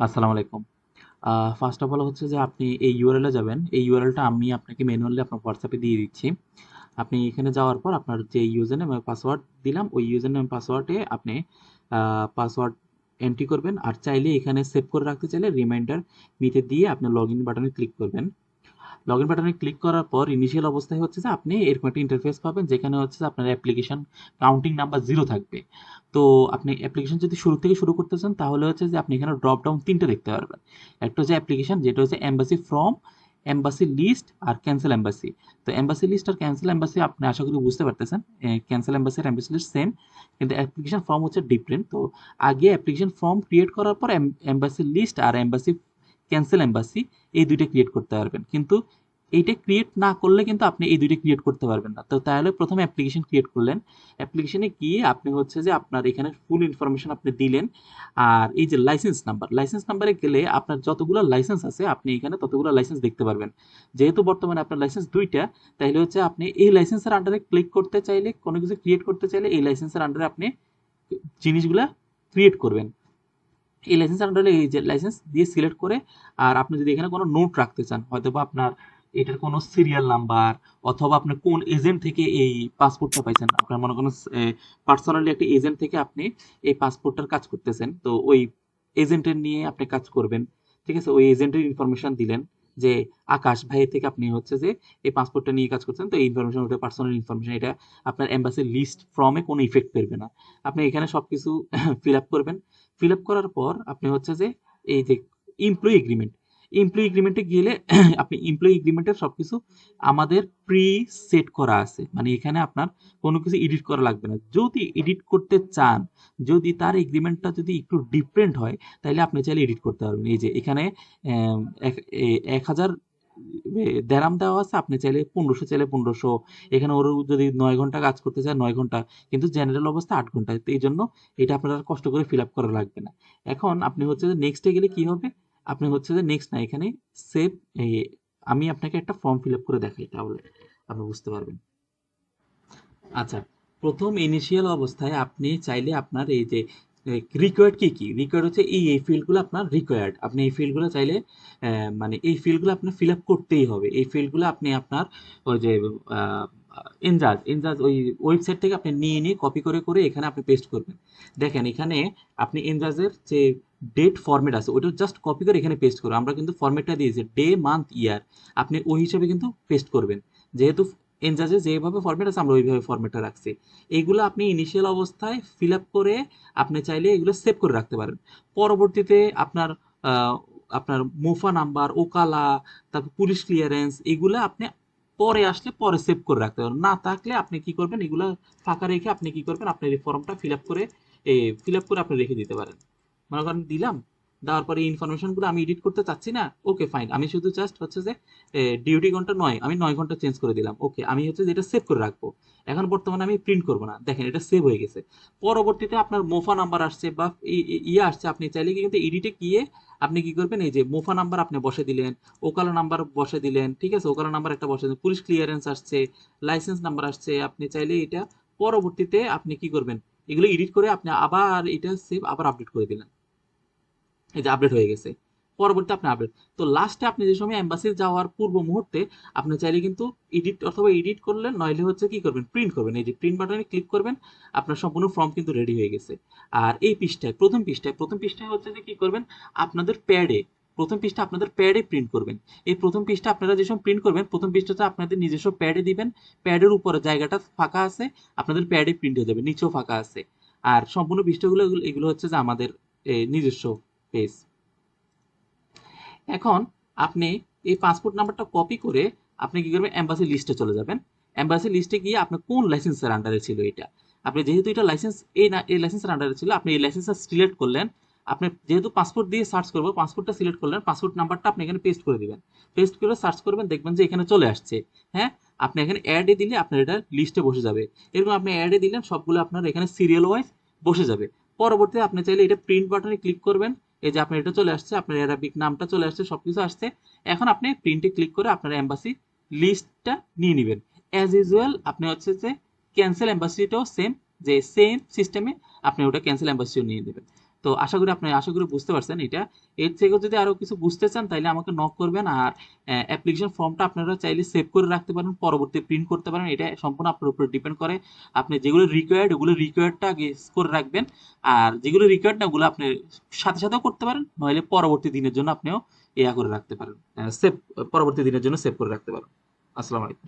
আসসালামু আলাইকুম। First of all হচ্ছে যে আপনি এই ইউআরএল এ যাবেন। এই ইউআরএলটা আমি আপনাকে ম্যানুয়ালি আপনার হোয়াটসঅ্যাপে দিয়ে দিচ্ছি। আপনি এখানে যাওয়ার পর আপনার যে ইউজার নেম এবং পাসওয়ার্ড দিলাম, ওই ইউজার নেম পাসওয়ার্ডে আপনি পাসওয়ার্ড এন্ট্রি করবেন। আর চাইলে এখানে সেভ করে রাখতে চাইলে রিমাইন্ডার মিতে দিয়ে আপনি লগ ইন বাটনে ক্লিক করবেন। লগ ইন বাটনে ক্লিক করার পর ইনিশিয়াল অবস্থায় হচ্ছে যে আপনি এরকম একটা ইন্টারফেস পাবেন, যেখানে হচ্ছে যে আপনার অ্যাপ্লিকেশন কাউন্টিং নাম্বার 0 থাকবে। তো আপনি অ্যাপ্লিকেশন যদি শুরু থেকে শুরু করতে চান, তাহলে হচ্ছে যে আপনি এখানে ড্রপ ডাউন ৩ টা দেখতে পারবেন। একটা হচ্ছে অ্যাপ্লিকেশন, যেটা হচ্ছে এমবাসি ফ্রম, এমবাসি লিস্ট আর ক্যান্সেল এমবাসি। তো এমবাসি লিস্ট আর ক্যান্সেল এমবাসি আপনি আশা করি বুঝতে পারতেছেন। ক্যান্সেল এমবাসি আর এমবাসি লিস্ট সেম, কিন্তু অ্যাপ্লিকেশন ফর্ম হচ্ছে ডিফারেন্ট। তো আগে অ্যাপ্লিকেশন ফর্ম ক্রিয়েট করার পর এমবাসি লিস্ট আর এমবাসি ক্যান্সেল এমবাসি এই দুইটা ক্রিয়েট করতে পারবেন। কিন্তু এইটা ক্রিয়েট না করলে কিন্তু আপনি এই দুইটা ক্রিয়েট করতে পারবেন না। তো তাহলে প্রথমে অ্যাপ্লিকেশন ক্রিয়েট করলেন। অ্যাপ্লিকেশনে গিয়ে আপনি হচ্ছে যে আপনার এখানে ফুল ইনফরমেশন আপনি দিলেন। আর এই যে লাইসেন্স নাম্বারে গেলে আপনার যতগুলো লাইসেন্স আছে আপনি এখানে ততগুলো লাইসেন্স দেখতে পারবেন। যেহেতু বর্তমানে আপনার লাইসেন্স দুইটা, তাইলে হচ্ছে আপনি এই লাইসেন্সের আন্ডারে ক্লিক করতে চাইলে, কোনো কিছু ক্রিয়েট করতে চাইলে এই লাইসেন্সের আন্ডারে আপনি জিনিসগুলা ক্রিয়েট করবেন। এই লাইসেন্স আন্ডারে এই যে লাইসেন্স দিয়ে সিলেক্ট করে, আর আপনি যদি এখানে কোনো নোট রাখতে চান, হয়তো বা আপনার এটার কোনো সিরিয়াল নাম্বার, অথবা আপনি কোন এজেন্ট থেকে এই পাসপোর্টটা পাইছেন, আপনার মনে করেন পার্সোনালি একটা এজেন্ট থেকে আপনি এই পাসপোর্টটার কাজ করতেছেন, তো ওই এজেন্টের নিয়ে আপনি কাজ করবেন। ঠিক আছে, ওই এজেন্টের ইনফরমেশন দিলেন যে আকাশ ভাই থেকে আপনি হচ্ছে যে এই পাসপোর্টটা নিয়ে কাজ করছেন, তো এই ইনফরমেশন, ওটা পার্সোনাল ইনফরমেশন, এটা আপনার এম্বাসি লিস্ট ফর্মে কোনো ইফেক্ট পড়বে না। আপনি এখানে সবকিছু ফিল আপ করবেন। ফিল আপ করার পর আপনি হচ্ছে যে এই যে এমপ্লয়ি এগ্রিমেন্ট, এমপ্লয়ি এগ্রিমেন্টে গেলে আপনি এমপ্লয়ি এগ্রিমেন্টের সবকিছু আমাদের প্রি সেট করা আছে, মানে এখানে আপনার কোনো কিছু এডিট করা লাগবে না। যদি এডিট করতে চান, যদি তার এগ্রিমেন্টটা যদি একটু ডিফারেন্ট হয়, তাহলে আপনি চাইলে এডিট করতে পারবেন। এই যে এখানে ১,০০০ দেরাম দেওয়া আছে, আপনি চাইলে ১৫০০ চাইলে ১৫০০। এখানে ওর যদি ৯ ঘন্টা কাজ করতে চায় ৯ ঘন্টা, কিন্তু জেনারেল অবস্থা ৮ ঘন্টা। তো এই জন্য এটা আপনার আর কষ্ট করে ফিল আপ করা লাগবে না। এখন আপনি হচ্ছে যে নেক্সটে গেলে কি হবে, আপনি হচ্ছে যে নেক্সট না, এখানে সেভ, আমি আপনাকে একটা ফর্ম ফিল আপ করে দেখাই, তাহলে আপনি বুঝতে পারবেন। আচ্ছা, প্রথম ইনিশিয়াল অবস্থায় আপনি চাইলে আপনার এই যে রিকোয়ার্ড কি কি রিকোয়ার্ড হচ্ছে এই ফিল্ডগুলো আপনার রিকোয়ার্ড, আপনি এই ফিল্ডগুলো চাইলে মানে এই ফিল্ডগুলো আপনার ফিল আপ করতেই হবে। এই ফিল্ডগুলো আপনি আপনার ওই যে এনজাজ ওই ওয়েবসাইট থেকে আপনি নিয়ে নিয়ে কপি করে করে এখানে আপনি পেস্ট করবেন। দেখেন এখানে আপনি এনজাজের যে ডেট ফরম্যাট আছে ওটা জাস্ট কপি করে এখানে পেস্ট করুন। আমরা কিন্তু ফরম্যাটটা দিয়েছি ডে মান্থ ইয়ার, আপনি ওই হিসাবে কিন্তু পেস্ট করবেন। যেহেতু এনজাজে যেভাবে ফরম্যাট আছে আমরা ওইভাবে ফরম্যাটটা রাখছি। এইগুলো আপনি ইনিশিয়াল অবস্থায় ফিল আপ করে আপনি চাইলে এগুলো সেভ করে রাখতে পারেন। পরবর্তীতে আপনার আহ, আপনার মোফা নাম্বার, ওকালা, তারপর পুলিশ ক্লিয়ারেন্স, এগুলো আপনি পরে আসলে পরে সেভ করে রাখতে পারেন। না থাকলে আপনি কি করবেন, এগুলো ফাঁকা রেখে আপনি কি করবেন, আপনার এই ফর্মটা ফিল আপ করে আপনি রেখে দিতে পারেন। মনে করেন দিলাম, দেওয়ার পরে ইনফরমেশনগুলো আমি এডিট করতে চাচ্ছি না, ওকে ফাইন, আমি শুধু জাস্ট হচ্ছে যে ডিউটি ঘন্টা ৯, আমি ৯ ঘন্টা চেঞ্জ করে দিলাম, ওকে, আমি হচ্ছে যে এটা সেভ করে রাখবো। এখন বর্তমানে আমি প্রিন্ট করবো না, দেখেন এটা সেভ হয়ে গেছে। পরবর্তীতে আপনার মোফা নাম্বার আসছে বা ইয়ে আসছে, আপনি চাইলে কি কিন্তু এডিটে গিয়ে আপনি কি করবেন, এই যে মোফা নাম্বার আপনি বসে দিলেন, ওকালা নাম্বার বসে দিলেন, ঠিক আছে, ওকালা নাম্বার একটা বসে দিলেন, পুলিশ ক্লিয়ারেন্স আসছে, লাইসেন্স নাম্বার আসছে, আপনি চাইলে এটা পরবর্তীতে আপনি কি করবেন, এগুলো এডিট করে আপনি আবার এটা সেভ আবার আপডেট করে দিলেন। এই যে আপডেট হয়ে গেছে। পরবর্তী আপনি আপডেট, তো লাস্টে আপনি যে সময় এম্বাসি যাওয়ার পূর্ব মুহূর্তে আপনি চাইলে কিন্তু এডিট অথবা এডিট করলেন, নইলে হচ্ছে কি করবেন, প্রিন্ট করবেন। এই যে প্রিন্ট বাটনে ক্লিক করবেন, আপনার সম্পূর্ণ ফর্ম কিন্তু রেডি হয়ে গেছে। আর এই পৃষ্ঠায়, প্রথম পৃষ্ঠায় হচ্ছে যে কি করবেন, আপনাদের প্যাডে, প্রথম পৃষ্ঠা আপনাদের প্যাডে প্রিন্ট করবেন। এই প্রথম পৃষ্ঠা আপনারা যে সময় প্রিন্ট করবেন, প্রথম পৃষ্ঠাটা আপনাদের নিজস্ব প্যাডে দিবেন। প্যাডের উপরে জায়গাটা ফাঁকা আছে, আপনাদের প্যাডে প্রিন্ট হয়ে যাবে, নিচেও ফাঁকা আছে। আর সম্পূর্ণ পৃষ্ঠাগুলো এগুলো হচ্ছে যে আমাদের নিজস্ব পেজ। এখন আপনি এই পাসপোর্ট নাম্বারটা কপি করে আপনি কি করবেন, এম্বাসি লিস্টে চলে যাবেন। এম্বাসি লিস্টে গিয়ে আপনার কোন লাইসেন্সের আন্ডারে ছিল এটা, আপনি যেহেতু এটা লাইসেন্স এই লাইসেন্সের আন্ডারে ছিল, আপনি এই লাইসেন্সটা সিলেক্ট করলেন। আপনি যেহেতু পাসপোর্ট দিয়ে সার্চ করবো, পাসপোর্টটা সিলেক্ট করলেন, পাসপোর্ট নাম্বারটা আপনি এখানে পেস্ট করে দিবেন। পেস্ট করে সার্চ করবেন, দেখবেন যে এখানে চলে আসছে। হ্যাঁ, আপনি এখানে অ্যাডে দিলে আপনার এটা লিস্টে বসে যাবে। এরকম আপনি অ্যাডে দিলেন, সবগুলো আপনার এখানে সিরিয়াল ওয়াইজ বসে যাবে। পরবর্তীতে আপনি চাইলে এটা প্রিন্ট বাটনে ক্লিক করবেন। এই যে আপনার এটা চলে আসছে, আপনার অ্যারাবিক নামটা চলে আসছে, সবকিছু আসছে। এখন আপনি প্রিন্টে ক্লিক করে আপনার এম্বাসি লিস্টটা নিয়ে নেবেন। অ্যাজ ইউজুয়াল আপনি হচ্ছে যে ক্যান্সেল এম্বাসিটাও সেম, যে সেম সিস্টেমে আপনি ওটা ক্যান্সেল এম্বাসিও নিয়ে নেবেন। তো আশা করি বুঝতে পারছেন এটা। এর থেকেও যদি আরো কিছু বুঝতে চান তাইলে আমাকে নক করবেন। আর অ্যাপ্লিকেশন ফর্মটা আপনারা চাইলে সেভ করে রাখতে পারেন, পরবর্তী প্রিন্ট করতে পারেন, এটা সম্পূর্ণ আপনার উপর ডিপেন্ড করে। আপনি যেগুলো রিকোয়ার্ড ওগুলো রিকোয়ার্ডটা আগে করে রাখবেন, আর যেগুলো রিকোয়ার্ড না ওগুলো আপনি সাথে সাথেও করতে পারেন, নইলে পরবর্তী দিনের জন্য আপনিও করে রাখতে পারেন, সেভ পরবর্তী দিনের জন্য সেভ করে রাখতে পারেন। আসসালামু আলাইকুম।